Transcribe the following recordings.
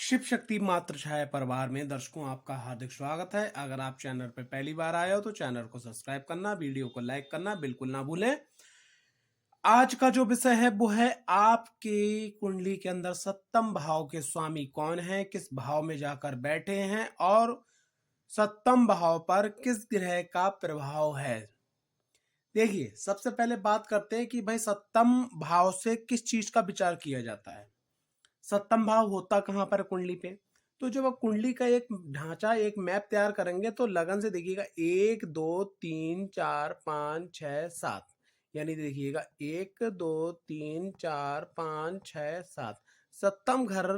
शिव शक्ति मात्र छाया परिवार में दर्शकों आपका हार्दिक स्वागत है। अगर आप चैनल पर पहली बार आए हो तो चैनल को सब्सक्राइब करना, वीडियो को लाइक करना बिल्कुल ना भूलें। आज का जो विषय है वो है आपकी कुंडली के अंदर सप्तम भाव के स्वामी कौन है, किस भाव में जाकर बैठे हैं और सप्तम भाव पर किस ग्रह का प्रभाव है। देखिए, सबसे पहले बात करते हैं कि भाई सप्तम भाव से किस चीज का विचार किया जाता है। सप्तम भाव होता कहाँ पर है कुंडली पे। तो जब आप कुंडली का एक ढांचा, एक मैप तैयार करेंगे तो लगन से देखिएगा 1 2 3 4 5 6 7, यानी देखिएगा 1 2 3 4 5 6 7 सप्तम घर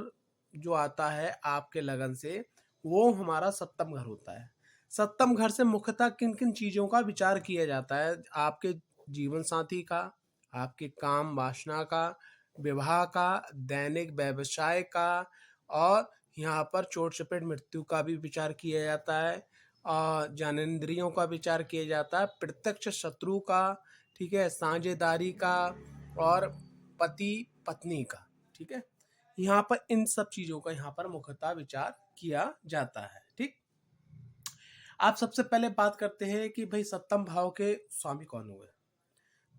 जो आता है आपके लगन से वो हमारा सप्तम घर होता है। सप्तम घर से मुख्यतः किन किन चीजों का विचार किया जाता है, आपके जीवन साथी का, आपके काम वासना का, विवाह का, दैनिक व्यवसाय का, और यहाँ पर चोट चपेट मृत्यु का भी विचार किया जाता है, और ज्ञानेंद्रियों का विचार किया जाता है, प्रत्यक्ष शत्रु का, ठीक है, साझेदारी का, और पति पत्नी का। ठीक है, यहाँ पर इन सब चीजों का यहाँ पर मुख्यतः विचार किया जाता है। ठीक, आप सबसे पहले बात करते हैं कि भाई सप्तम भाव के स्वामी कौन हुए।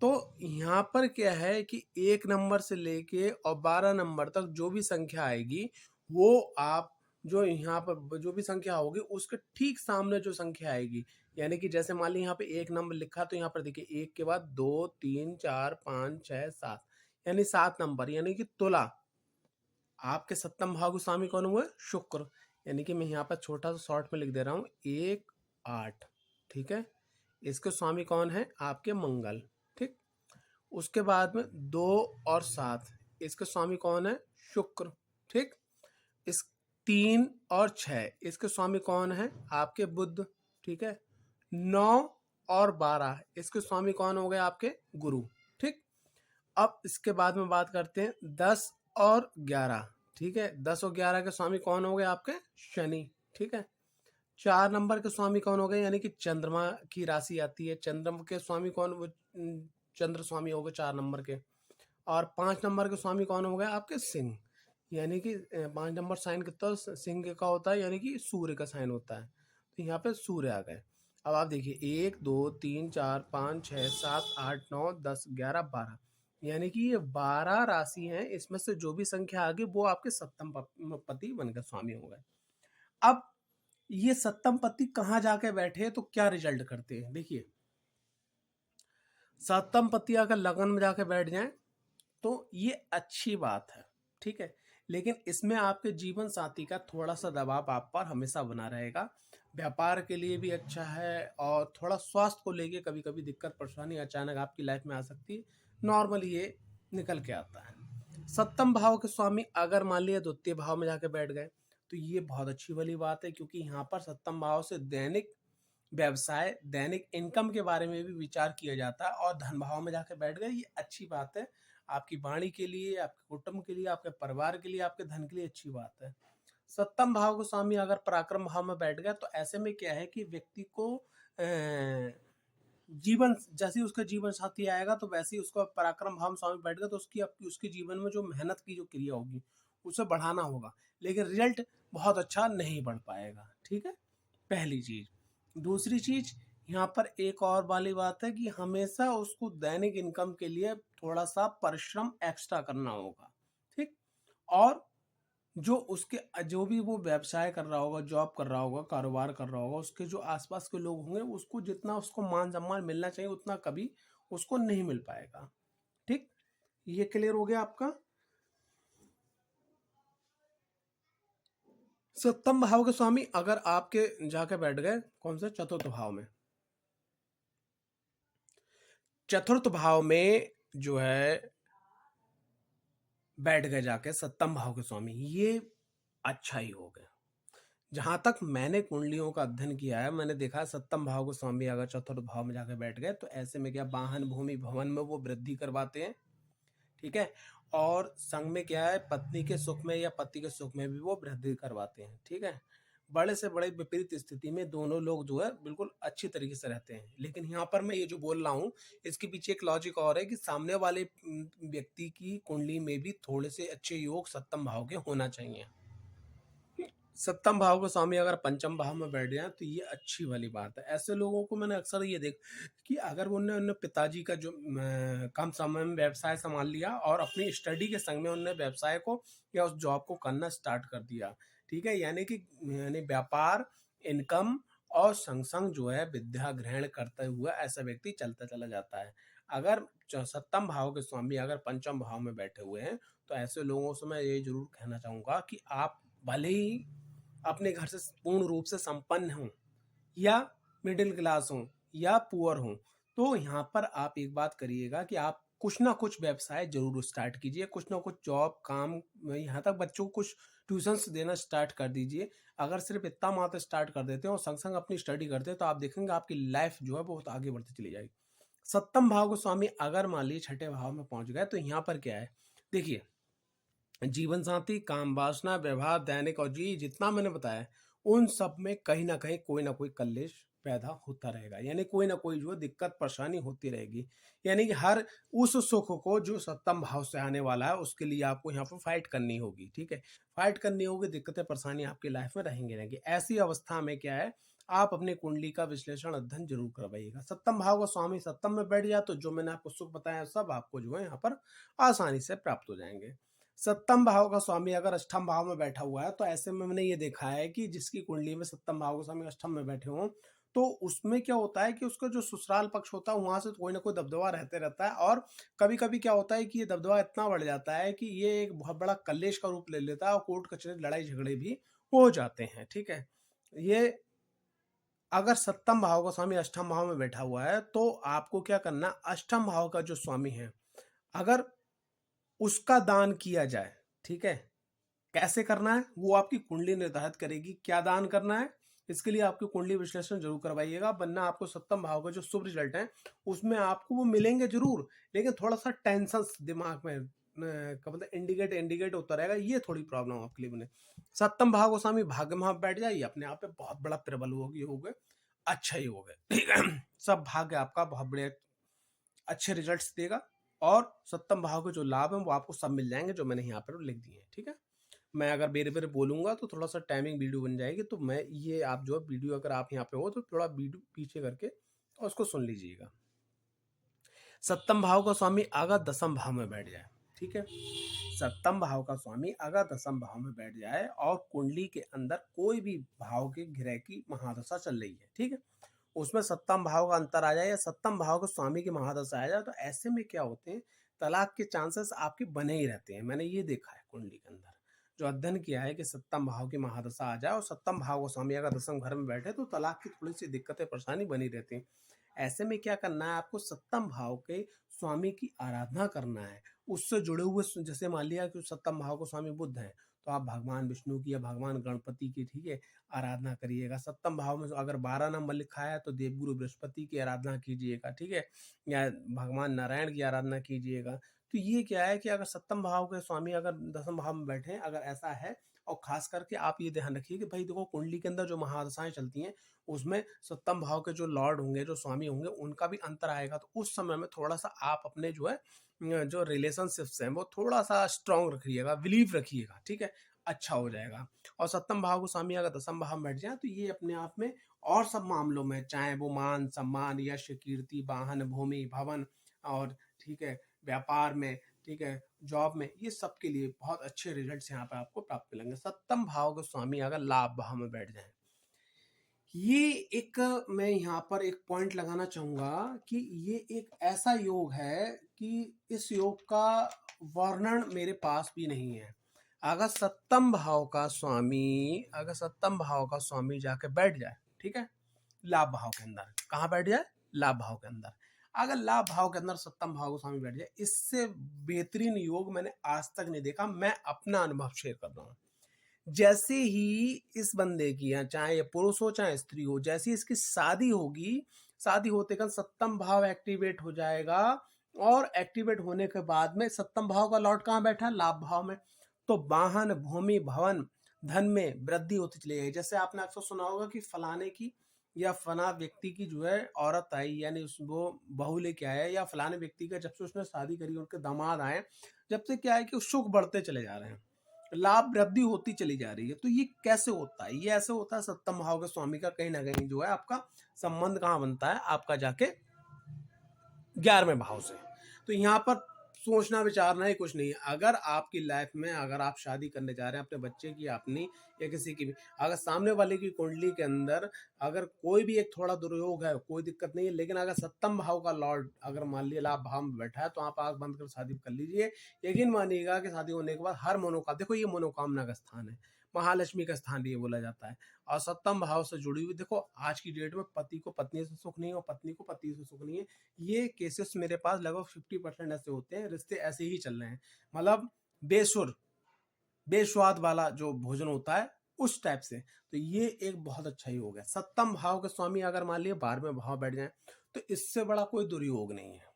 तो यहाँ पर क्या है कि 1 नंबर से लेके और 12 नंबर तक जो भी संख्या आएगी वो आप जो यहाँ पर जो भी संख्या होगी उसके ठीक सामने जो संख्या आएगी, यानी कि जैसे मान ली यहाँ पे 1 नंबर लिखा तो यहाँ पर देखिए 1 के बाद 2 3 4 5 6 7, यानी 7 नंबर, यानी कि तुला। आपके सप्तम भाव के स्वामी कौन हुए? शुक्र। यानी कि मैं यहाँ पर छोटा सा शॉर्ट में लिख दे रहा हूँ 1 8। ठीक है, इसके स्वामी कौन है? आपके मंगल। ठीक, उसके बाद में 2 और 7, इसके स्वामी कौन है? शुक्र। ठीक, इस 3 और 6, इसके स्वामी कौन है? आपके बुध। ठीक है, 9 और 12, इसके स्वामी कौन हो गए? आपके गुरु। ठीक, अब इसके बाद में बात करते हैं 10 और 11। ठीक है, 10 और 11 के स्वामी कौन हो गए? आपके शनि। ठीक है, 4 नंबर के स्वामी कौन हो गए? यानी कि चंद्रमा की राशि आती है, चंद्रमा के स्वामी कौन? वो चंद्र स्वामी हो गए 4 नंबर के। और 5 नंबर के स्वामी कौन हो गए? आपके सिंह। यानी कि 5 नंबर साइन कितना सिंह का होता है, यानी कि सूर्य का साइन होता है। तो यहाँ पे सूर्य आ गए। अब आप देखिए 1 2 3 4 5 6 7 8 9 10 11 12, यानी कि ये 12 राशि हैं। इसमें से जो भी संख्या आ गई वो आपके सप्तम पति बनकर स्वामी हो गए। अब ये सप्तम पति कहाँ जाके बैठे तो क्या रिजल्ट करते हैं? देखिए, सप्तम पति अगर लगन में जाके बैठ जाए तो ये अच्छी बात है। ठीक है, लेकिन इसमें आपके जीवन साथी का थोड़ा सा दबाव आप पर हमेशा बना रहेगा। व्यापार के लिए भी अच्छा है, और थोड़ा स्वास्थ्य को लेके कभी कभी दिक्कत परेशानी अचानक आपकी लाइफ में आ सकती है। नॉर्मली ये निकल के आता है। सप्तम भाव के स्वामी अगर मान लिया द्वितीय भाव में जाके बैठ गए तो ये बहुत अच्छी वाली बात है, क्योंकि यहाँ पर सप्तम भाव से दैनिक व्यवसाय, दैनिक इनकम के बारे में भी विचार किया जाता है, और धन भाव में जाकर बैठ गए, ये अच्छी बात है। आपकी वाणी के लिए, आपके कुटुंब के लिए, आपके परिवार के लिए, आपके धन के लिए अच्छी बात है। सप्तम भाव के स्वामी अगर पराक्रम भाव में बैठ गया तो ऐसे में क्या है कि व्यक्ति को जीवन, जैसे ही उसका जीवन साथी आएगा तो वैसे ही उसका पराक्रम भाव में स्वामी बैठ गया तो उसके जीवन में जो मेहनत की जो क्रिया होगी उसे बढ़ाना होगा, लेकिन रिजल्ट बहुत अच्छा नहीं बढ़ पाएगा। ठीक है, पहली चीज। दूसरी चीज, यहाँ पर एक और वाली बात है कि हमेशा उसको दैनिक इनकम के लिए थोड़ा सा परिश्रम एक्स्ट्रा करना होगा। ठीक, और जो भी वो व्यवसाय कर रहा होगा, जॉब कर रहा होगा, कारोबार कर रहा होगा, उसके जो आसपास के लोग होंगे उसको जितना उसको मान सम्मान मिलना चाहिए उतना कभी उसको नहीं मिल पाएगा। ठीक, ये क्लियर हो गया आपका। सप्तम भाव के स्वामी अगर आपके जाके बैठ गए कौन से? चतुर्थ भाव में। चतुर्थ भाव में जो है बैठ गए जाके सप्तम भाव के स्वामी, ये अच्छा ही हो गया। जहां तक मैंने कुंडलियों का अध्ययन किया है, मैंने देखा सप्तम भाव के स्वामी अगर चतुर्थ भाव में जाकर बैठ गए तो ऐसे में क्या, वाहन भूमि भवन में वो वृद्धि करवाते हैं। ठीक है, और संग में क्या है, पत्नी के सुख में या पति के सुख में भी वो वृद्धि करवाते हैं। ठीक है, बड़े से बड़े विपरीत स्थिति में दोनों लोग जो है बिल्कुल अच्छी तरीके से रहते हैं। लेकिन यहाँ पर मैं ये जो बोल रहा हूँ इसके पीछे एक लॉजिक और है कि सामने वाले व्यक्ति की कुंडली में भी थोड़े से अच्छे योग सप्तम भाव के होना चाहिए। सप्तम भाव के स्वामी अगर पंचम भाव में बैठ जाए तो ये अच्छी वाली बात है। ऐसे लोगों को मैंने अक्सर ये देख कि अगर उनने उनने पिताजी का जो कम समय में व्यवसाय संभाल लिया और अपनी स्टडी के संग में उनने व्यवसाय को या उस जॉब को करना स्टार्ट कर दिया, ठीक है, यानी व्यापार, इनकम और संग संग जो है विद्या ग्रहण करते हुए ऐसा व्यक्ति चलता चला जाता है। अगर सप्तम भाव के स्वामी अगर पंचम भाव में बैठे हुए हैं तो ऐसे लोगों से मैं ये जरूर कहना चाहूंगा कि आप भले ही अपने घर से पूर्ण रूप से संपन्न हों या मिडिल क्लास हों या पुअर हों, तो यहाँ पर आप एक बात करिएगा कि आप कुछ ना कुछ व्यवसाय जरूर स्टार्ट कीजिए, कुछ ना कुछ जॉब काम, यहाँ तक बच्चों को कुछ ट्यूशंस देना स्टार्ट कर दीजिए। अगर सिर्फ इतना मात्र स्टार्ट कर देते हैं और संग संग अपनी स्टडी करते हैं तो आप देखेंगे आपकी लाइफ जो है बहुत आगे बढ़ती चली जाएगी। सप्तम भाव को स्वामी अगर मान लीजिए छठे भाव में पहुंच गए तो यहाँ पर क्या है, देखिए, जीवन साथी, काम वासना, व्यवहार, दैनिक और जी जितना मैंने बताया, उन सब में कहीं ना कहीं कोई ना कोई कलेश पैदा होता रहेगा, यानी कोई ना कोई जो दिक्कत परेशानी होती रहेगी। यानी कि हर उस सुख को जो सप्तम भाव से आने वाला है उसके लिए आपको यहाँ पर फाइट करनी होगी, ठीक है, फाइट करनी होगी, दिक्कतें परेशानी आपकी लाइफ में रहेंगी। ऐसी अवस्था में क्या है, आप अपने कुंडली का विश्लेषण अध्ययन जरूर करवाइएगा। सप्तम भाव का स्वामी सप्तम में बैठ जाए तो जो मैंने आपको सुख बताया सब आपको जो है यहाँ पर आसानी से प्राप्त हो जाएंगे। सप्तम भाव का स्वामी अगर अष्टम भाव में बैठा हुआ है तो ऐसे में मैंने ये देखा है कि जिसकी कुंडली में सप्तम भाव का स्वामी अष्टम में बैठे हों तो उसमें क्या होता है कि उसका जो ससुराल पक्ष होता है वहां से कोई ना कोई दबदबा रहते रहता है, और कभी कभी क्या होता है कि ये दबदबा इतना बढ़ जाता है कि ये एक बहुत बड़ा कलेश का रूप ले लेता है और कोर्ट कचहरी लड़ाई झगड़े भी हो जाते हैं, ठीक है। ये अगर सप्तम भाव का स्वामी अष्टम भाव में बैठा हुआ है तो आपको क्या करना, अष्टम भाव का जो स्वामी है अगर उसका दान किया जाए, ठीक है, कैसे करना है वो आपकी कुंडली निर्धारित करेगी, क्या दान करना है इसके लिए आपकी कुंडली विश्लेषण जरूर करवाइएगा, वरना आपको सप्तम भाव का जो शुभ रिजल्ट है उसमें आपको वो मिलेंगे जरूर, लेकिन थोड़ा सा टेंशन दिमाग में का मतलब इंडिकेट इंडिकेट होता रहेगा, ये थोड़ी प्रॉब्लम आपके लिए बने। सप्तम भाव को स्वामी भाग्य में बैठ जाइए, अपने आप में बहुत बड़ा प्रबल होगी, हो गए अच्छा ही हो गए, ठीक है, सब भाग्य आपका बहुत बड़े अच्छे रिजल्ट्स देगा और सप्तम भाव के जो लाभ हैं वो आपको सब मिल जाएंगे जो मैंने यहाँ पर लिख दिए हैं, ठीक है। मैं अगर बेरे बेरे बोलूंगा तो थोड़ा सा टाइमिंग वीडियो बन जाएगी, तो मैं ये आप जो वीडियो अगर आप यहाँ पे हो तो थोड़ा वीडियो पीछे करके और उसको सुन लीजिएगा। सप्तम भाव का स्वामी अगर दसम भाव में बैठ जाए, ठीक है, सप्तम भाव का स्वामी अगर दसम भाव में बैठ जाए और कुंडली के अंदर कोई भी भाव के ग्रह की महादशा चल रही है, ठीक है, उसमें सप्तम भाव का अंतर आ जाए या सप्तम भाव के स्वामी की महादशा आ जाए तो ऐसे में क्या होते हैं, तलाक के चांसेस आपके बने ही रहते हैं। मैंने ये देखा है कुंडली के अंदर जो अध्ययन किया है कि सप्तम भाव की महादशा आ जाए और सप्तम भाव को स्वामी अगर दसम घर में बैठे तो तलाक की थोड़ी सी दिक्कतें परेशानी बनी रहती हैं। ऐसे में क्या करना है, आपको सप्तम भाव के स्वामी की आराधना करना है, उससे जुड़े हुए जैसे मान लिया कि सप्तम भाव को स्वामी बुध है तो आप भगवान विष्णु की या भगवान गणपति की, ठीक है, आराधना करिएगा। सप्तम भाव में अगर 12 नंबर लिखा है तो देवगुरु बृहस्पति की आराधना कीजिएगा, ठीक है, या भगवान नारायण की आराधना कीजिएगा। तो ये क्या है कि अगर सप्तम भाव के स्वामी अगर दसम भाव में बैठे हैं अगर ऐसा है, और खास करके आप ये ध्यान रखिए कि भाई देखो कुंडली के अंदर जो महादशाएं चलती हैं उसमें सप्तम भाव के जो लॉर्ड होंगे जो स्वामी होंगे उनका भी अंतर आएगा, तो उस समय में थोड़ा सा आप अपने जो है जो रिलेशनशिप्स हैं वो थोड़ा सा स्ट्रांग रखिएगा, बिलीव रखिएगा, ठीक है, अच्छा हो जाएगा। और सप्तम भाव को स्वामी अगर दसम भाव में बैठ जाए तो ये अपने आप में और सब मामलों में चाहे वो मान सम्मान यश कीर्ति वाहन भूमि भवन और, ठीक है, व्यापार में, ठीक है, जॉब में, ये सब के लिए बहुत अच्छे रिजल्ट्स यहाँ पे आपको प्राप्त मिलेंगे। सप्तम भाव के स्वामी अगर लाभ भाव में बैठ जाए, ये एक मैं यहाँ पर एक पॉइंट लगाना चाहूंगा कि ये एक ऐसा योग है कि इस योग का वर्णन मेरे पास भी नहीं है। अगर सप्तम भाव का स्वामी अगर सप्तम भाव का स्वामी जाके बैठ जाए, ठीक है, लाभ भाव के अंदर, कहाँ बैठ जाए, लाभ भाव के अंदर, अगर लाभ भाव के अंदर सप्तम भाव का स्वामी बैठ जाए, इससे बेहतरीन योग मैंने आज तक नहीं देखा। मैं अपना अनुभव शेयर कर रहा हूँ। जैसे ही इस बंदे की, या चाहे ये पुरुष हो चाहे स्त्री हो, जैसे ही इसकी शादी होगी, शादी होते का सप्तम भाव एक्टिवेट हो जाएगा, और एक्टिवेट होने के बाद में सप्तम भाव का लॉर्ड कहाँ बैठा है, लाभ भाव में, तो वाहन भूमि भवन धन में वृद्धि होती चली जाएगी। जैसे आपने अक्सर सुना होगा कि फलाने की या फला व्यक्ति की जो है औरत आई, यानी वो बहू लेके आया, या फलाने व्यक्ति का जब से उसने शादी करी उनके दामाद आए, जब से क्या है कि सुख बढ़ते चले जा रहे हैं, लाभ वृद्धि होती चली जा रही है। तो ये कैसे होता है? ये ऐसे होता है, सप्तम भाव के स्वामी का कहीं ना कहीं जो है आपका संबंध कहाँ बनता है, आपका जाके 11वें भाव से। तो यहाँ पर सोचना विचारना ही कुछ नहीं है। अगर आपकी लाइफ में अगर आप शादी करने जा रहे हैं अपने बच्चे की, अपनी या किसी की भी, अगर सामने वाले की कुंडली के अंदर अगर कोई भी एक थोड़ा दुर्योग है, कोई दिक्कत नहीं है, लेकिन अगर सप्तम भाव का लॉर्ड अगर मान लिया लाभ भाव में बैठा है, तो आप आंख बंद कर शादी कर लीजिए। यकीन मानिएगा कि शादी होने के बाद हर मनोकामना, देखो ये मनोकामना का स्थान है, महालक्ष्मी का स्थान भी ये बोला जाता है। और सप्तम भाव से जुड़ी हुई, देखो आज की डेट में पति को पत्नी से सुख नहीं है और पत्नी को पति से सुख नहीं है। ये केसेस मेरे पास लगभग 50% ऐसे होते हैं, रिश्ते ऐसे ही चल रहे हैं। मतलब बेसुर बेस्वाद वाला जो भोजन होता है उस टाइप से। तो ये एक बहुत अच्छा ही हो गया। सप्तम भाव के स्वामी अगर मान लिया 12वें भाव बैठ जाए, तो इससे बड़ा कोई दुर्योग नहीं है।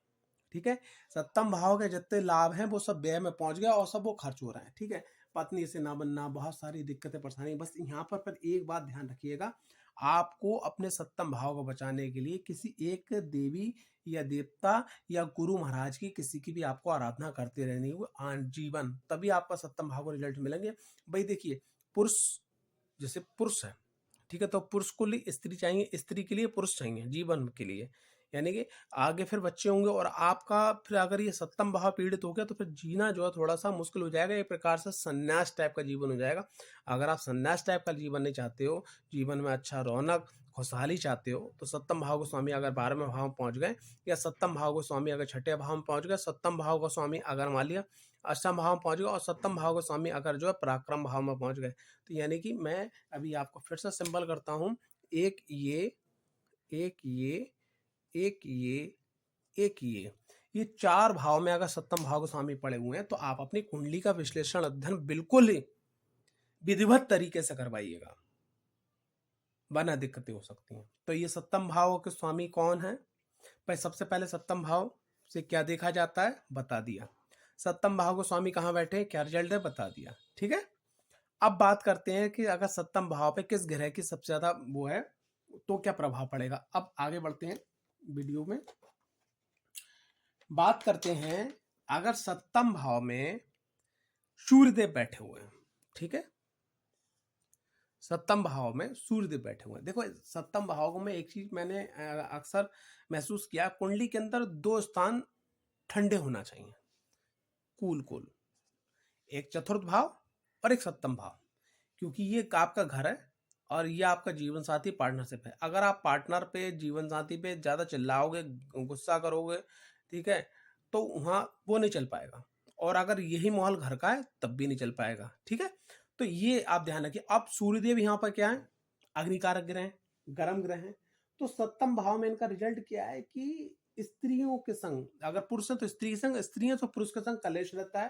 ठीक है, सप्तम भाव के जितने लाभ हैं वो सब व्यय में पहुंच गया और सब वो खर्च हो रहा है। ठीक है, पत्नी से ना बनना, बहुत सारी दिक्कतें परेशानी। बस यहाँ पर एक बात ध्यान रखिएगा, आपको अपने सप्तम भाव को बचाने के लिए किसी एक देवी या देवता या गुरु महाराज की, किसी की भी आपको आराधना करते रहनी है जीवन, तभी आपका सप्तम भाव को रिजल्ट मिलेंगे। भाई देखिए, पुरुष जैसे पुरुष है, ठीक है, तो पुरुष को लिए स्त्री चाहिए, स्त्री के लिए पुरुष चाहिए जीवन के लिए, यानी कि आगे फिर बच्चे होंगे। और आपका फिर अगर ये सप्तम भाव पीड़ित हो गया तो फिर जीना जो है थोड़ा सा मुश्किल हो जाएगा। एक प्रकार से संन्यास टाइप का जीवन हो जाएगा। अगर आप संन्यास टाइप का जीवन नहीं चाहते हो, जीवन में अच्छा रौनक खुशहाली चाहते हो, तो सप्तम भाव को स्वामी अगर 12वें भाव में पहुंच गए, या सप्तम भाव को स्वामी अगर 6ठे भाव में पहुंच गए, सप्तम भाव का स्वामी अगर मान लिया अष्टम भाव में पहुंच गए, और सप्तम भाव का स्वामी अगर जो है पराक्रम भाव में पहुंच गए, तो यानी कि मैं अभी आपको फिर से सिंबल करता हूं, एक ये, एक ये, एक ये 4 भाव में अगर सप्तम भाव के स्वामी पड़े हुए हैं, तो आप अपनी कुंडली का विश्लेषण अध्ययन बिल्कुल ही विधिवत तरीके से करवाइएगा, वरना दिक्कतें हो सकती हैं। तो ये सप्तम भाव के स्वामी कौन है? भाई सबसे पहले सप्तम भाव से क्या देखा जाता है बता दिया, सप्तम भाव को स्वामी कहाँ बैठे, क्या रिजल्ट है बता दिया। ठीक है, अब बात करते हैं कि अगर सप्तम भाव पे किस ग्रह की सबसे ज्यादा वो है, तो क्या प्रभाव पड़ेगा। अब आगे बढ़ते हैं वीडियो में, बात करते हैं अगर सप्तम भाव में सूर्यदेव बैठे हुए हैं। ठीक है, सप्तम भाव में सूर्यदेव बैठे हुए हैं। देखो सप्तम भाव में एक चीज मैंने अक्सर महसूस किया, कुंडली के अंदर 2 स्थान ठंडे होना चाहिए, कूल कूल, एक चतुर्थ भाव और एक सप्तम भाव, क्योंकि ये आपका घर है और ये आपका जीवन साथी पार्टनरशिप है। अगर आप पार्टनर पे, जीवन साथी पे ज्यादा चिल्लाओगे, गुस्सा करोगे, ठीक है, तो वहाँ वो नहीं चल पाएगा। और अगर यही माहौल घर का है तब भी नहीं चल पाएगा। ठीक है, तो ये आप ध्यान रखिए। अब सूर्यदेव यहाँ पर क्या है, अग्निकारक ग्रह है, गर्म ग्रह है। तो सप्तम भाव में इनका रिजल्ट क्या है कि स्त्रियों के संग, अगर पुरुष है तो स्त्री के संग, स्त्री है तो पुरुष के संग कलेश रहता है।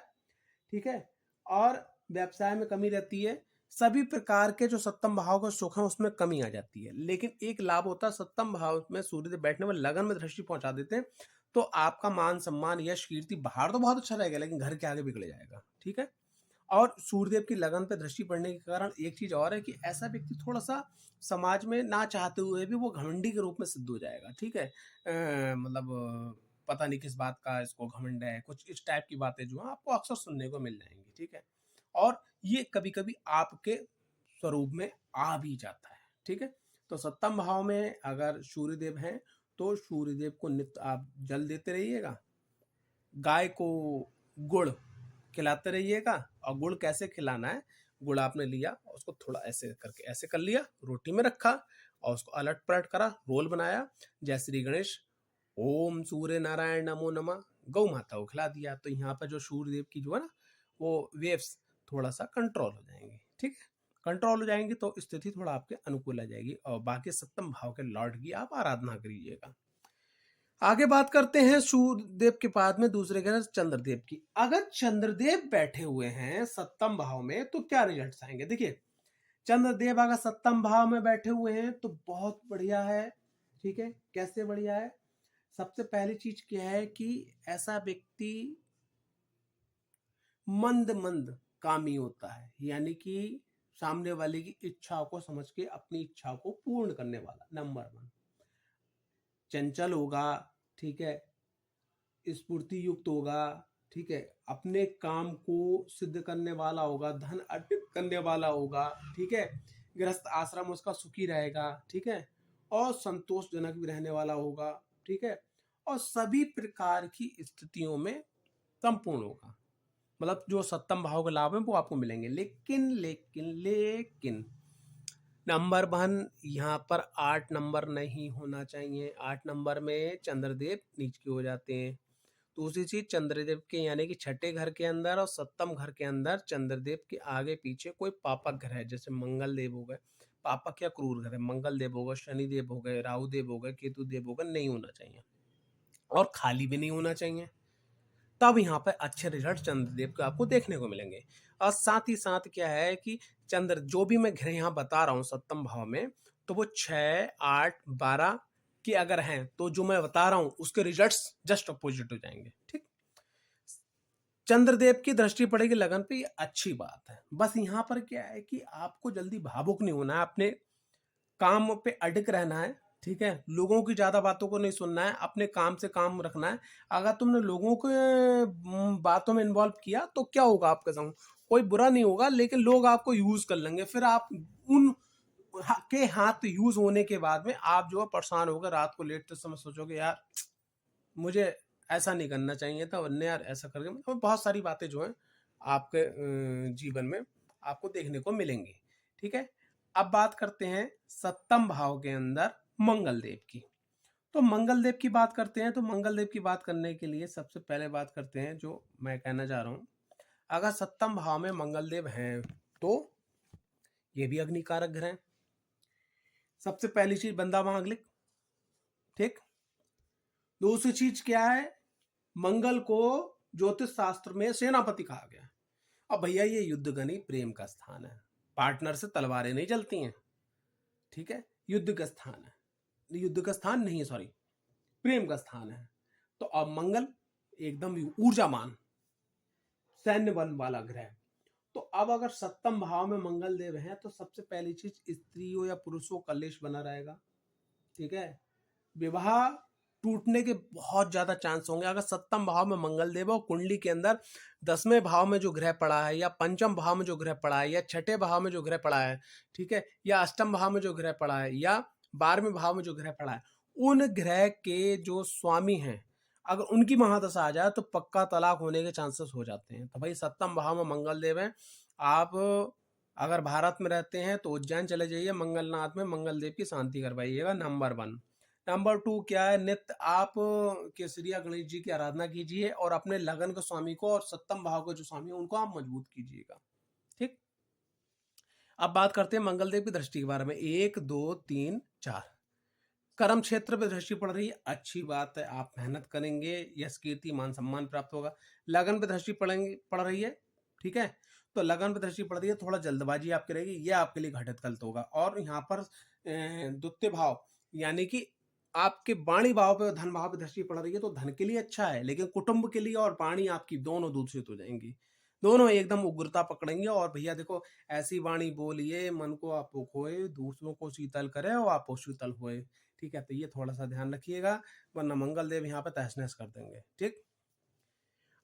ठीक है, और व्यवसाय में कमी रहती है। सभी प्रकार के जो सप्तम भाव का सुख है उसमें कमी आ जाती है। लेकिन एक लाभ होता है, सप्तम भाव में सूर्यदेव बैठने में लगन में दृष्टि पहुंचा देते हैं, तो आपका मान सम्मान यश कीर्ति बाहर तो बहुत अच्छा रहेगा, लेकिन घर के आगे बिगड़ जाएगा। ठीक है, और सूर्यदेव की लगन पे दृष्टि पड़ने के कारण एक चीज और है कि ऐसा व्यक्ति थोड़ा सा समाज में ना चाहते हुए भी वो घमंडी के रूप में सिद्ध हो जाएगा। ठीक है, मतलब पता नहीं किस बात का इसको घमंड है, कुछ इस टाइप की बातें जो है आपको अक्सर सुनने को मिल जाएंगी। ठीक है, और ये कभी कभी आपके स्वरूप में आ भी जाता है। ठीक है, तो सप्तम भाव में अगर सूर्यदेव हैं, तो सूर्यदेव को नित्य आप जल देते रहिएगा, गाय को गुड़ खिलाते रहिएगा। और गुड़ कैसे खिलाना है, गुड़ आपने लिया और उसको थोड़ा ऐसे करके ऐसे कर लिया, रोटी में रखा और उसको अलट पलट करा, रोल बनाया, जय श्री गणेश, ओम सूर्य नारायण नमो नमः, गौ माता को खिला दिया। तो यहाँ पर जो सूर्यदेव की जो है ना वो वेव्स थोड़ा सा कंट्रोल हो जाएंगे। ठीक है, कंट्रोल हो जाएंगे तो स्थिति थोड़ा आपके अनुकूल आ जाएगी। और बाकी सप्तम भाव के लॉर्ड की आप आराधना करिएगा। आगे बात करते हैं सूर्यदेव के बाद में दूसरे ग्रह चंद्रदेव की। अगर चंद्रदेव बैठे हुए हैं सप्तम भाव में तो क्या रिजल्ट्स आएंगे। देखिए, चंद्रदेव अगर सप्तम भाव में बैठे हुए हैं तो बहुत बढ़िया है। ठीक है, कैसे बढ़िया है, सबसे पहली चीज क्या है कि ऐसा व्यक्ति मंद मंद कामी होता है, यानी कि सामने वाले की इच्छा को समझ के अपनी इच्छा को पूर्ण करने वाला। नंबर 1, चंचल होगा, ठीक है, स्फूर्ति युक्त होगा, ठीक है, अपने काम को सिद्ध करने वाला होगा, धन अर्जित करने वाला होगा, ठीक है, गृहस्थ आश्रम उसका सुखी रहेगा, ठीक है, और संतोषजनक भी रहने वाला होगा, ठीक है, और सभी प्रकार की स्थितियों में संपूर्ण होगा। मतलब जो सप्तम भाव के लाभ हैं वो आपको मिलेंगे। लेकिन लेकिन लेकिन नंबर 1 यहाँ पर 8 नंबर नहीं होना चाहिए। 8 नंबर में चंद्रदेव नीच के हो जाते हैं। दूसरी चीज, चंद्रदेव के यानी कि छठे घर के अंदर और सप्तम घर के अंदर चंद्रदेव के आगे पीछे कोई पापक ग्रह है, जैसे मंगल देव हो गए, पापक या क्रूर ग्रह, मंगल देव हो गए, शनि देव हो गए, राहु देव हो गए, केतु देव हो गए, नहीं होना चाहिए और खाली भी नहीं होना चाहिए। तब यहाँ पर अच्छे रिजल्ट चंद्रदेव के आपको देखने को मिलेंगे। और साथ ही साथ क्या है कि चंद्र जो भी मैं ग्रह यहाँ बता रहा हूँ सप्तम भाव में, तो वो 6, 8, 12 के अगर हैं तो जो मैं बता रहा हूँ उसके रिजल्ट्स जस्ट अपोजिट हो जाएंगे। ठीक, चंद्रदेव की दृष्टि पड़ेगी लगन पे, ये अच्छी बात है। बस यहाँ पर क्या है कि आपको जल्दी भावुक नहीं होना है, अपने काम पे अडिग रहना है, ठीक है, लोगों की ज्यादा बातों को नहीं सुनना है, अपने काम से काम रखना है। अगर तुमने लोगों के बातों में इन्वॉल्व किया तो क्या होगा आपके संग, कोई बुरा नहीं होगा, लेकिन लोग आपको यूज कर लेंगे, फिर आप उन के हाथ यूज होने के बाद में आप जो है परेशान होकर रात को लेटते समय सोचोगे यार मुझे ऐसा नहीं करना चाहिए था, वरना यार ऐसा करके, मतलब बहुत सारी बातें जो हैं आपके जीवन में आपको देखने को मिलेंगी। ठीक है, अब बात करते हैं सप्तम भाव के अंदर मंगल देव की। तो मंगल देव की बात करते हैं, तो मंगल देव की बात करने के लिए सबसे पहले बात करते हैं जो मैं कहना चाह रहा हूं, अगर सप्तम भाव में मंगल देव हैं तो ये भी अग्निकारक ग्रह हैं। सबसे पहली चीज बंदा मांगलिक, ठीक। दूसरी चीज क्या है, मंगल को ज्योतिष शास्त्र में सेनापति कहा गया। अब भैया ये युद्ध का नहीं, प्रेम का स्थान है, पार्टनर से तलवारें नहीं चलती हैं, ठीक है, युद्ध का स्थान है, युद्ध का स्थान नहीं है, सॉरी, प्रेम का स्थान है। तो अब मंगल एकदम ऊर्जामान सैन्य बल वाला ग्रह। तो अब अगर सप्तम भाव में मंगल देव हैं तो सबसे पहली चीज स्त्रियों या पुरुषों का कलेश बना रहेगा, ठीक है, विवाह टूटने के बहुत ज्यादा चांस होंगे। अगर सप्तम भाव में मंगल देव और कुंडली के अंदर 10वें भाव में जो ग्रह पड़ा है, या पंचम भाव में जो ग्रह पड़ा है, या छठे भाव में जो ग्रह पड़ा है, ठीक है, या अष्टम भाव में जो ग्रह पड़ा है, या 12वें भाव में जो ग्रह पड़ा है, उन ग्रह के जो स्वामी हैं अगर उनकी महादशा आ जाए तो पक्का तलाक होने के चांसेस हो जाते हैं। तो भाई सप्तम भाव में मंगल देव हैं, आप अगर भारत में रहते हैं तो उज्जैन चले जाइए, मंगलनाथ में मंगल देव की शांति करवाइएगा, नंबर 1। नंबर 2 क्या है, नित्य आप केसरिया गणेश जी की आराधना कीजिए और अपने लगन के स्वामी को और सप्तम भाव के जो स्वामी है उनको आप मजबूत कीजिएगा। ठीक, अब बात करते हैं मंगल देव की दृष्टि के बारे में। 1, 2, 3, 4 कर्म क्षेत्र पे दृष्टि पड़ रही है, अच्छी बात है, आप मेहनत करेंगे, यश कीर्ति मान सम्मान प्राप्त होगा। लगन पे दृष्टि पड़ रही है, ठीक है, तो लगन पे दृष्टि पड़ रही है, थोड़ा जल्दबाजी आपकी रहेगी, यह आपके लिए घटित कल्त होगा। और यहाँ पर द्वितीय भाव यानी कि आपके वाणी भाव पे, धन भाव पे दृष्टि पड़ रही है, तो धन के लिए अच्छा है, लेकिन कुटुंब के लिए और वाणी आपकी दोनों दूषित हो जाएंगी, दोनों एकदम उग्रता पकड़ेंगे। और भैया देखो, ऐसी वाणी बोलिए मन को आप खोए, दूसरों को शीतल करे और आप शीतल होए, ठीक है, तो ये थोड़ा सा ध्यान रखिएगा, वरना मंगल देव यहाँ पे तहस नहस कर देंगे। ठीक,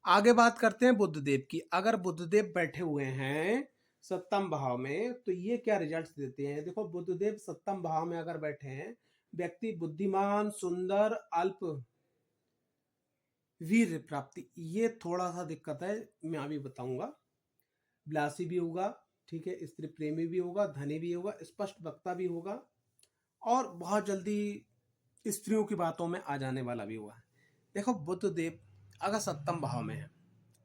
आगे बात करते हैं बुध देव की। अगर बुध देव बैठे हुए हैं सप्तम भाव में तो ये क्या रिजल्ट्स देते हैं, देखो बुध देव सप्तम भाव में अगर बैठे हैं, व्यक्ति बुद्धिमान, सुंदर, अल्प वीर प्राप्ति, ये थोड़ा सा दिक्कत है, मैं अभी बताऊंगा। विलासी भी होगा, ठीक है, स्त्री प्रेमी भी होगा, धनी भी होगा, स्पष्ट वक्ता भी होगा, और बहुत जल्दी स्त्रियों की बातों में आ जाने वाला भी हुआ है। देखो बुध देव अगर सप्तम भाव में है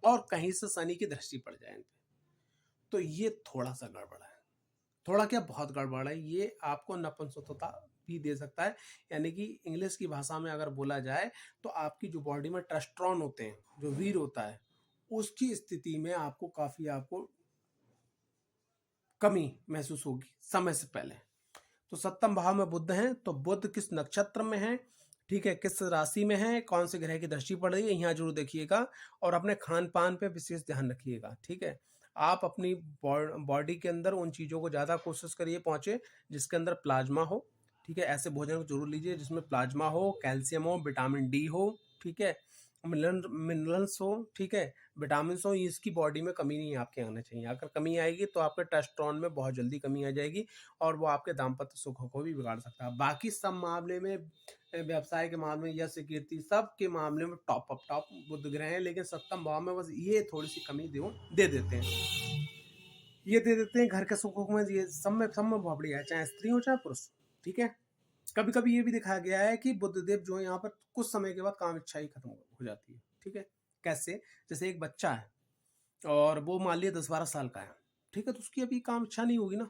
और कहीं से शनि की दृष्टि पड़ जाए इन पे, तो ये थोड़ा सा गड़बड़ है, थोड़ा क्या बहुत गड़बड़ है, ये आपको नपुंसकता भी दे सकता है। यानी कि इंग्लिश की भाषा में अगर बोला जाए तो आपकी जो बॉडी में टेस्टोस्टेरोन होते हैं, जो वीर होता है, उसकी स्थिति में आपको काफी आपको कमी महसूस होगी समय से पहले। तो सप्तम भाव में बुध हैं, तो बुध किस नक्षत्र में है, ठीक है, किस राशि में है, कौन से ग्रह की दृष्टि पड़ रही है, यहाँ जरूर देखिएगा। और अपने खान पान पे विशेष ध्यान रखिएगा, ठीक है, आप अपनी बॉडी के अंदर उन चीज़ों को ज़्यादा कोशिश करिए पहुँचे जिसके अंदर प्लाज्मा हो, ठीक है, ऐसे भोजन को जरूर लीजिए जिसमें प्लाज्मा हो, कैल्शियम हो, विटामिन डी हो, ठीक है, मिनरल्स हो, ठीक है, विटामिन हो, इसकी बॉडी में कमी नहीं आपके आना चाहिए। अगर कमी आएगी तो आपके टेस्टोस्टेरोन में बहुत जल्दी कमी आ जाएगी और वो आपके दाम्पत्य सुख को भी बिगाड़ सकता है। बाकी सब मामले में, व्यवसाय के मामले में, यश कीर्ति सब के मामले में टॉप बुध ग्रह हैं, लेकिन सप्तम भाव में बस ये थोड़ी सी कमी दे देते हैं। ये दे देते हैं घर के सुखों में, ये सब में बहुत बढ़िया है, चाहे स्त्री हो चाहे पुरुष, ठीक है। कभी कभी ये भी दिखाया गया है कि बुधदेव जो है यहाँ पर कुछ समय के बाद काम इच्छा ही खत्म हो जाती है, ठीक है। कैसे? जैसे एक बच्चा है और वो मान लिया 10-12 साल का है, ठीक है, तो उसकी अभी काम इच्छा नहीं होगी ना,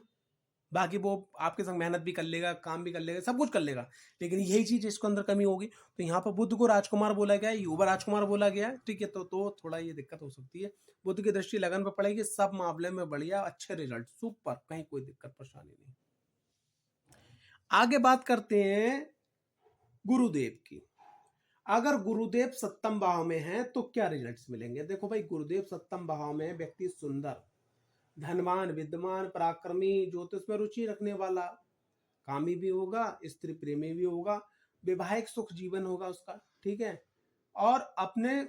बाकी वो आपके संग मेहनत भी कर लेगा, काम भी कर लेगा, सब कुछ कर लेगा, लेकिन यही चीज इसको अंदर कमी होगी। तो यहाँ पर बुध को राजकुमार बोला गया है, युवा राजकुमार बोला गया है, ठीक है, तो थोड़ा ये दिक्कत हो सकती है। बुध की दृष्टि लगन पर पड़ेगी, सब मामले में बढ़िया, अच्छे रिजल्ट, सुपर, कहीं कोई दिक्कत परेशानी नहीं। आगे बात करते हैं गुरुदेव की। अगर गुरुदेव सप्तम भाव में है तो क्या रिजल्ट्स मिलेंगे? देखो भाई, गुरुदेव सप्तम भाव में व्यक्ति सुंदर, धनवान, विद्वान, पराक्रमी, ज्योतिष में रुचि रखने वाला, कामी भी होगा, स्त्री प्रेमी भी होगा, वैवाहिक सुख जीवन होगा उसका, ठीक है, और अपने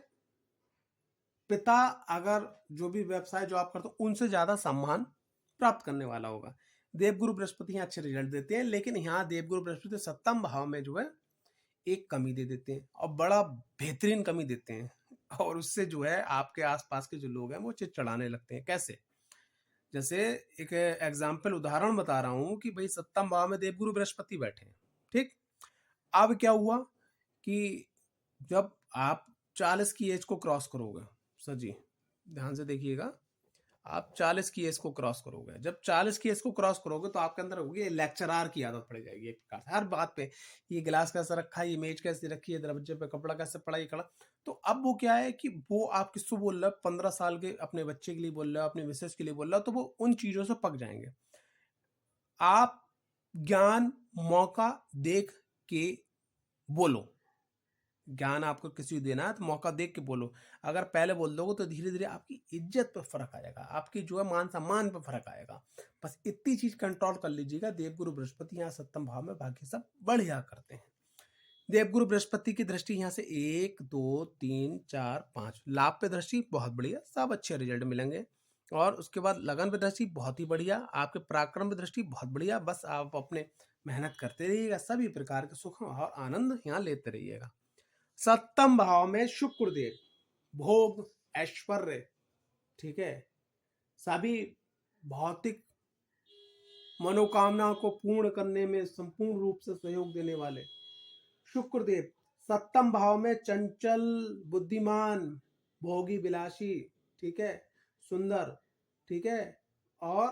पिता, अगर जो भी व्यवसाय जो आप करते हो उनसे ज्यादा सम्मान प्राप्त करने वाला होगा। देवगुरु बृहस्पति यहाँ अच्छे रिजल्ट देते हैं, लेकिन यहाँ देवगुरु बृहस्पति सप्तम भाव में जो है एक कमी दे देते हैं, और बड़ा बेहतरीन कमी देते हैं, और उससे जो है आपके आसपास के जो लोग हैं वो चिढ़ाने लगते हैं। कैसे? जैसे एक एग्जाम्पल, उदाहरण बता रहा हूं कि भाई सप्तम भाव में देवगुरु बृहस्पति बैठे हैं, ठीक। अब क्या हुआ कि जब आप 40 की एज को क्रॉस करोगे, सर जी ध्यान से देखिएगा, आप 40 की एज को क्रॉस करोगे, जब 40 की एज को क्रॉस करोगे तो आपके अंदर होगी लेक्चरार की आदत पड़ जाएगी एक प्रकार से, हर बात पे, ये गिलास कैसे रखा है, ये मेज कैसे रखी है, दरवाजे पे कपड़ा कैसे पड़ा, ये खड़ा। तो अब वो क्या है कि वो आप किसको बोल रहे हो, 15 साल के अपने बच्चे के लिए बोल रहे हो, अपने मिसेज के लिए बोल रहे हो, तो वो उन चीजों से पक जाएंगे। आप ज्ञान मौका देख के बोलो, ज्ञान आपको किसी को देना है तो मौका देख के बोलो। अगर पहले बोल दोगे तो धीरे धीरे आपकी इज्जत पे फर्क आएगा, आपकी जो है मान सम्मान पे फर्क आएगा। बस इतनी चीज कंट्रोल कर लीजिएगा। देवगुरु बृहस्पति यहाँ सप्तम भाव में, बाकी सब बढ़िया करते हैं। देवगुरु बृहस्पति की दृष्टि यहाँ से 1 2 3 4 5 लाभ पे दृष्टि बहुत बढ़िया, सब अच्छे रिजल्ट मिलेंगे। और उसके बाद लगन पे दृष्टि बहुत ही बढ़िया, आपके पराक्रम पे दृष्टि बहुत बढ़िया। बस आप अपने मेहनत करते रहिएगा, सभी प्रकार के सुख और आनंद यहाँ लेते रहिएगा। सप्तम भाव में शुक्रदेव, भोग, ऐश्वर्य, ठीक है, सभी भौतिक मनोकामना को पूर्ण करने में संपूर्ण रूप से सहयोग देने वाले शुक्रदेव सप्तम भाव में चंचल, बुद्धिमान, भोगी, विलासी, ठीक है, सुंदर, ठीक है, और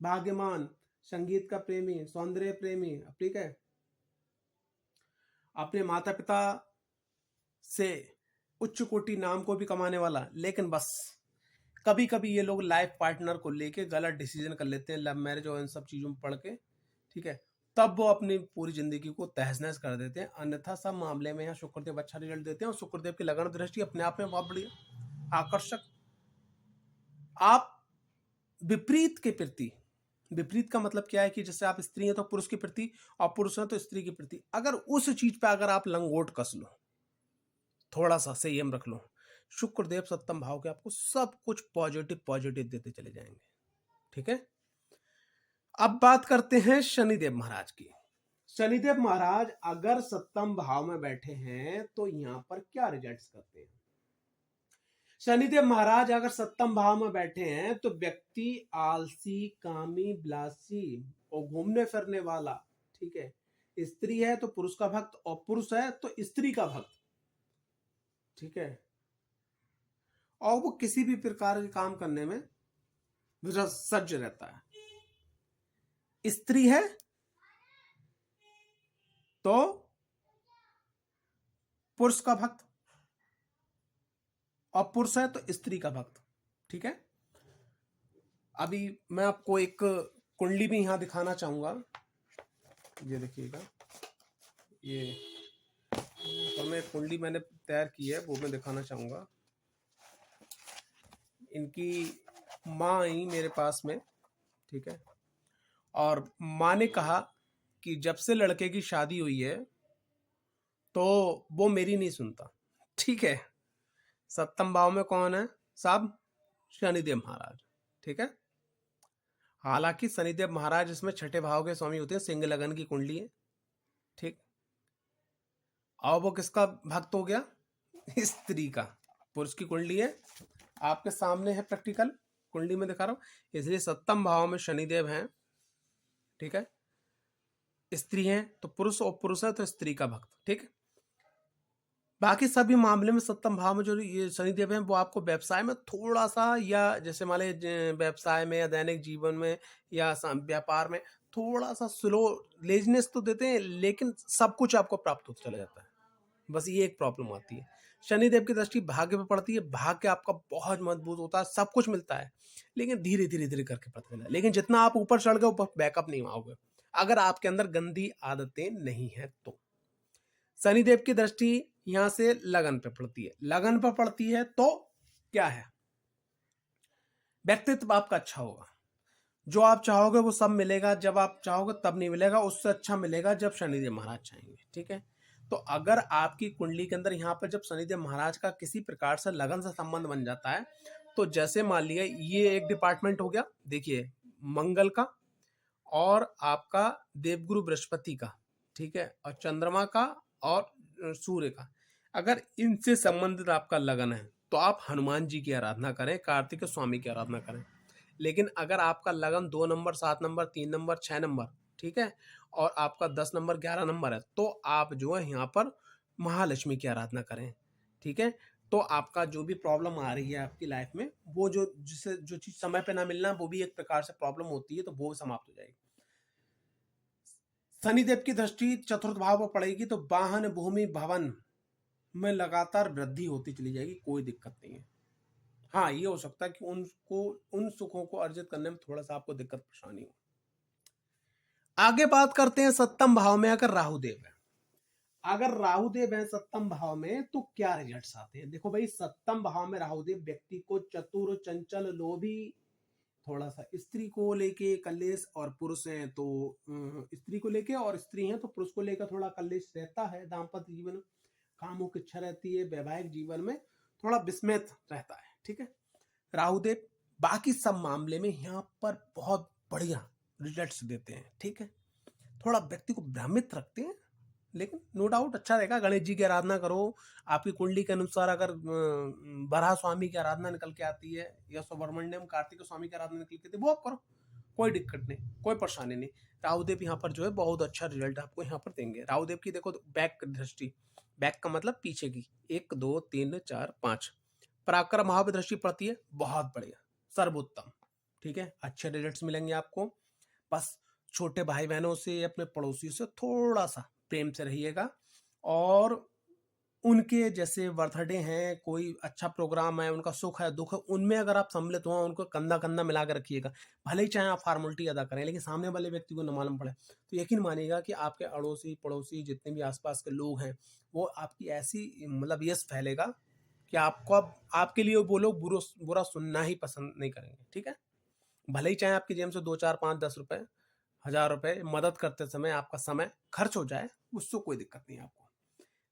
भाग्यमान, संगीत का प्रेमी, सौंदर्य प्रेमी, ठीक है, अपने माता पिता से उच्च कोटि नाम को भी कमाने वाला। लेकिन बस कभी कभी ये लोग लाइफ पार्टनर को लेके गलत डिसीजन कर लेते हैं, लव मैरिज और इन सब चीजों में पढ़ के, ठीक है, तब वो अपनी पूरी जिंदगी को तहस नहस कर देते हैं। अन्यथा सब मामले में यहाँ शुक्रदेव अच्छा रिजल्ट देते हैं, और शुक्रदेव की लगन दृष्टि अपने आप में बहुत बढ़िया, आकर्षक। आप विपरीत के प्रति, विपरीत का मतलब क्या है कि जैसे आप स्त्री हैं तो पुरुष के प्रति, और पुरुष हैं तो स्त्री के प्रति, अगर उस चीज पे अगर आप लंगोट कस लो, थोड़ा सा संयम रख लो, शुक्रदेव सप्तम भाव के आपको सब कुछ पॉजिटिव पॉजिटिव देते चले जाएंगे, ठीक है। अब बात करते हैं शनिदेव महाराज की। शनिदेव महाराज अगर सप्तम भाव में बैठे हैं तो यहां पर क्या रिजल्ट्स करते हैं? शनिदेव महाराज अगर सप्तम भाव में बैठे हैं तो व्यक्ति आलसी, कामी, बिलासी और घूमने फिरने वाला, ठीक है, स्त्री है तो पुरुष का भक्त, और पुरुष है तो स्त्री का भक्त, ठीक है, और वो किसी भी प्रकार के काम करने में सज्ज रहता है। स्त्री है तो पुरुष का भक्त, और पुरुष है तो स्त्री का भक्त, ठीक है। अभी मैं आपको एक कुंडली भी यहां दिखाना चाहूंगा, ये देखिएगा, ये तो मैं कुंडली मैंने तैयार की है, वो मैं दिखाना चाहूंगा। इनकी माँ आई मेरे पास में, ठीक है, और माँ ने कहा कि जब से लड़के की शादी हुई है तो वो मेरी नहीं सुनता, ठीक है। सप्तम भाव में कौन है साहब? शनिदेव महाराज। ठीक है। हालांकि शनिदेव महाराज इसमें छठे भाव के स्वामी होते हैं, सिंह लगन की कुंडली है। ठीक। और वो किसका भक्त हो गया? स्त्री का। पुरुष की कुंडली है, आपके सामने है, प्रैक्टिकल कुंडली में दिखा रहा हूं। इसलिए सप्तम भाव में शनिदेव हैं। ठीक है। स्त्री है तो पुरुष, और पुरुष है तो स्त्री का भक्त। ठीक है। बाकी सभी मामले में सप्तम भाव में जो ये शनिदेव हैं वो आपको व्यवसाय में थोड़ा सा, या जैसे मान लीजिए व्यवसाय में या दैनिक जीवन में या व्यापार में थोड़ा सा स्लो, लेजनेस तो देते हैं, लेकिन सब कुछ आपको प्राप्त होता चला जाता है। बस ये एक प्रॉब्लम आती है। शनिदेव की दृष्टि भाग्य पे पड़ती है, भाग्य आपका बहुत मजबूत होता है, सब कुछ मिलता है, लेकिन धीरे धीरे धीरे करके पड़ता है। लेकिन जितना आप ऊपर चढ़ गए ऊपर बैकअप नहीं आओगे, अगर आपके अंदर गंदी आदतें नहीं है तो। शनिदेव की दृष्टि यहां से लगन पे पड़ती है, लगन पर पड़ती है तो क्या है? व्यक्तित्व आपका अच्छा होगा, जो आप चाहोगे वो सब मिलेगा, जब आप चाहोगे तब नहीं मिलेगा, उससे अच्छा मिलेगा जब शनिदेव महाराज चाहेंगे। ठीक है। तो अगर आपकी कुंडली के अंदर यहाँ पर जब शनिदेव महाराज का किसी प्रकार से लगन से संबंध बन जाता है, तो जैसे मान लिया ये एक डिपार्टमेंट हो गया, देखिए मंगल का और आपका देवगुरु बृहस्पति का, ठीक है, और चंद्रमा का और सूर्य का, अगर इनसे संबंधित आपका लगन है तो आप हनुमान जी की आराधना करें, कार्तिक स्वामी की आराधना करें। लेकिन अगर आपका लगन 2 नंबर, 7 नंबर, 3 नंबर, 6 नंबर, ठीक है, और आपका 10 नंबर, 11 नंबर है, तो आप जो है यहाँ पर महालक्ष्मी की आराधना करें। ठीक है। तो आपका जो भी प्रॉब्लम आ रही है आपकी लाइफ में, वो जो जिससे जो चीज समय पे ना मिलना, वो भी एक प्रकार से प्रॉब्लम होती है, तो वो समाप्त हो जाएगी। शनिदेव की दृष्टि चतुर्थ भाव पर पड़ेगी तो वाहन, भूमि, भवन में लगातार वृद्धि होती चली जाएगी, कोई दिक्कत नहीं है। हाँ, ये हो सकता है कि उनको उन सुखों को अर्जित करने में थोड़ा सा आपको दिक्कत परेशानी हो। आगे बात करते हैं सप्तम भाव में अगर राहु देव है। अगर राहु देव है सप्तम भाव में तो क्या रिजल्ट्स आते हैं? देखो भाई, सप्तम भाव में राहु देव व्यक्ति को चतुर, चंचल, लोभी, थोड़ा सा स्त्री को लेके कलेश, और पुरुष हैं तो स्त्री को लेके, और स्त्री हैं तो पुरुष को लेकर थोड़ा कलेश रहता है। दाम्पत्य जीवन, कामों की इच्छा रहती है, वैवाहिक जीवन में थोड़ा विस्मित रहता है। ठीक है। राहुदेव बाकी सब मामले में यहाँ पर बहुत बढ़िया रिजल्ट्स देते हैं। ठीक है। थोड़ा व्यक्ति को भ्रमित रखते हैं, लेकिन नो डाउट अच्छा रहेगा। गणेश जी की आराधना करो, आपकी कुंडली के अनुसार अगर बराह स्वामी की आराधना निकल के आती है या सुब्रमण्यम कार्तिक स्वामी की आराधना निकल के आती है, वो आप करो, कोई दिक्कत नहीं, कोई परेशानी नहीं। राहुदेव यहाँ पर जो है बहुत अच्छा रिजल्ट आपको यहाँ पर देंगे। राहुदेव की देखो बैक दृष्टि, बैक का मतलब पीछे की, 1 2 3 4 5 पराक्रम भाव पे दृष्टि पड़ती है, बहुत बढ़िया, सर्वोत्तम। ठीक है। अच्छे रिजल्ट्स मिलेंगे आपको। बस छोटे भाई बहनों से, अपने पड़ोसियों से थोड़ा सा प्रेम से रहिएगा, और उनके जैसे बर्थडे हैं, कोई अच्छा प्रोग्राम है, उनका सुख है, दुख है, उनमें अगर आप सम्मिलित हो, उनको कंधा कंधा मिला कर रखिएगा। भले ही चाहे आप फॉर्मेलिटी अदा करें, लेकिन सामने वाले व्यक्ति को न मालूम पड़े, तो यकीन मानिएगा कि आपके अड़ोसी पड़ोसी जितने भी आसपास के लोग हैं, वो आपकी ऐसी मतलब यश फैलेगा कि आपको अब आपके लिए वो लोग बुरा सुनना ही पसंद नहीं करेंगे। ठीक है। भले ही चाहे आपकी जेब से 2 4 5 10 रुपए, 1000 रुपए मदद करते समय आपका समय खर्च हो जाए, उससे कोई दिक्कत नहीं आपको।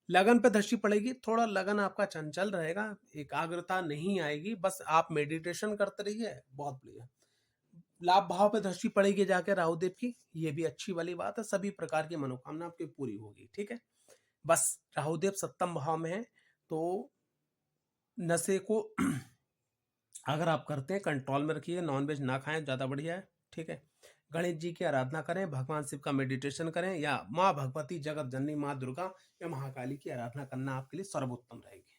लगन पे दृष्टि पड़ेगी, थोड़ा लगन आपका चंचल रहेगा, एकाग्रता नहीं आएगी, बस आप मेडिटेशन करते रहिए, बहुत बढ़िया। लाभ भाव पे दृष्टि पड़ेगी जाके राहुदेव की, ये भी अच्छी वाली बात है, सभी प्रकार की मनोकामना आपकी पूरी होगी। ठीक है। बस राहुदेव सप्तम भाव में है तो नशे को अगर आप करते हैं कंट्रोल में रखिए, नॉनवेज ना खाएं, ज़्यादा बढ़िया है। ठीक है। गणेश जी की आराधना करें, भगवान शिव का मेडिटेशन करें, या माँ भगवती, जगत जननी माँ दुर्गा या महाकाली की आराधना करना आपके लिए सर्वोत्तम रहेगी।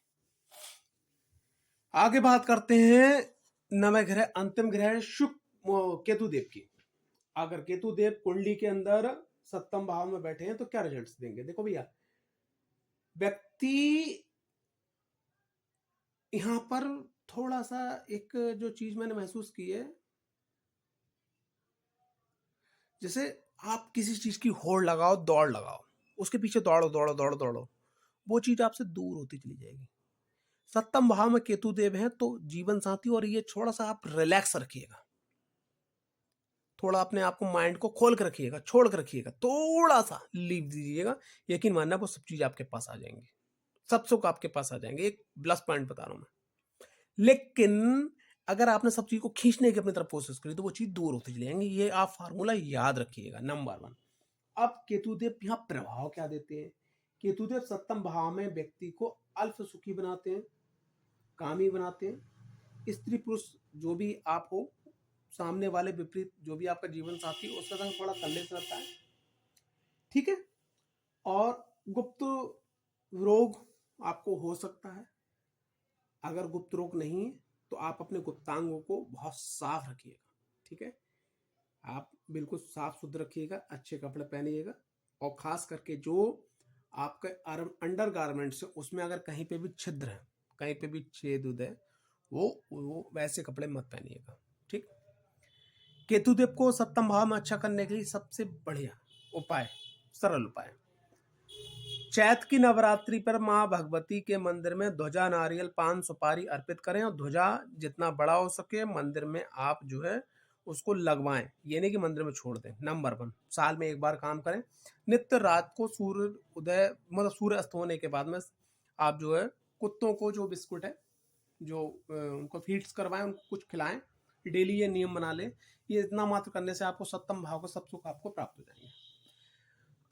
आगे बात करते हैं नवे ग्रह, अंतिम ग्रह शुक्र केतु देव की। अगर केतु देव कुंडली के अंदर सप्तम भाव में बैठे हैं तो क्या रिजल्ट्स देंगे? देखो भैया, व्यक्ति यहां पर थोड़ा सा एक जो चीज मैंने महसूस की है, जैसे आप किसी चीज की होड़ लगाओ, दौड़ लगाओ, उसके पीछे दौड़ो दौड़ो दौड़ो दौड़ो, वो चीज आपसे दूर होती चली जाएगी। सप्तम भाव में केतु देव है तो जीवन साथी, और ये थोड़ा सा आप रिलैक्स रखिएगा, थोड़ा अपने आप को, माइंड को खोल कर रखिएगा, छोड़ कर रखिएगा, थोड़ा सा लीव दीजिएगा, यकीन मानना वो सब चीज आपके पास आ जाएंगी। सब सुख आपके पास आ जाएंगे। एक प्लस पॉइंट बता रहा हूं मैं। लेकिन अगर आपने सब चीज को खींचने की अपनी तरफ कोशिश करी तो वो चीज दूर होती चली जाएंगी। ये आप फार्मूला याद रखिएगा, नंबर 1। अब केतुदेव यहाँ प्रभाव क्या देते हैं? केतुदेव सप्तम भाव में व्यक्ति को अल्प सुखी बनाते हैं, कामी बनाते हैं। स्त्री पुरुष जो भी आप हो, सामने वाले विपरीत जो भी आपका जीवन साथी, उसका संग थोड़ा कलेश रहता है, ठीक है। और गुप्त रोग आपको हो सकता है। अगर गुप्त रोग नहीं है तो आप अपने गुप्तांगों को बहुत साफ रखिएगा, ठीक है। आप बिल्कुल साफ सुथरा रखिएगा, अच्छे कपड़े पहनिएगा, और खास करके जो आपके अंडर गारमेंट्स है उसमें अगर कहीं पे भी छिद्र है, कहीं पे भी छेद उद है, वो वैसे कपड़े मत पहनिएगा, ठीक। केतुदेव को सप्तम भाव में अच्छा करने के लिए सबसे बढ़िया उपाय, सरल उपाय, चैत की नवरात्रि पर माँ भगवती के मंदिर में ध्वजा, नारियल, पान, सुपारी अर्पित करें, और ध्वजा जितना बड़ा हो सके मंदिर में आप जो है उसको लगवाएं, ये नहीं कि मंदिर में छोड़ दें। नंबर 1, साल में एक बार काम करें। नित्य रात को सूर्य उदय मतलब सूर्य अस्त होने के बाद में आप जो है कुत्तों को जो बिस्कुट है जो उनको फीड्स करवाएं, उनको कुछ खिलाएं, डेली ये नियम बना लें। ये इतना मात्र करने से आपको सप्तम भाव का सब सुख आपको प्राप्त हो जाएंगे।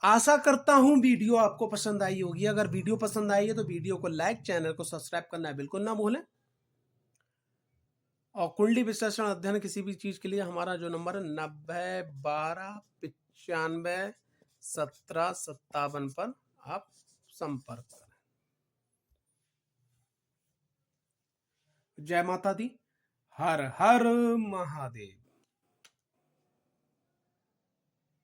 आशा करता हूं वीडियो आपको पसंद आई होगी। अगर वीडियो पसंद आई है तो वीडियो को लाइक, चैनल को सब्सक्राइब करना बिल्कुल ना भूलें। और कुंडली विश्लेषण अध्ययन किसी भी चीज के लिए हमारा जो नंबर है 90 12 95 17 57 पर आप संपर्क करें। जय माता दी। हर हर महादेव।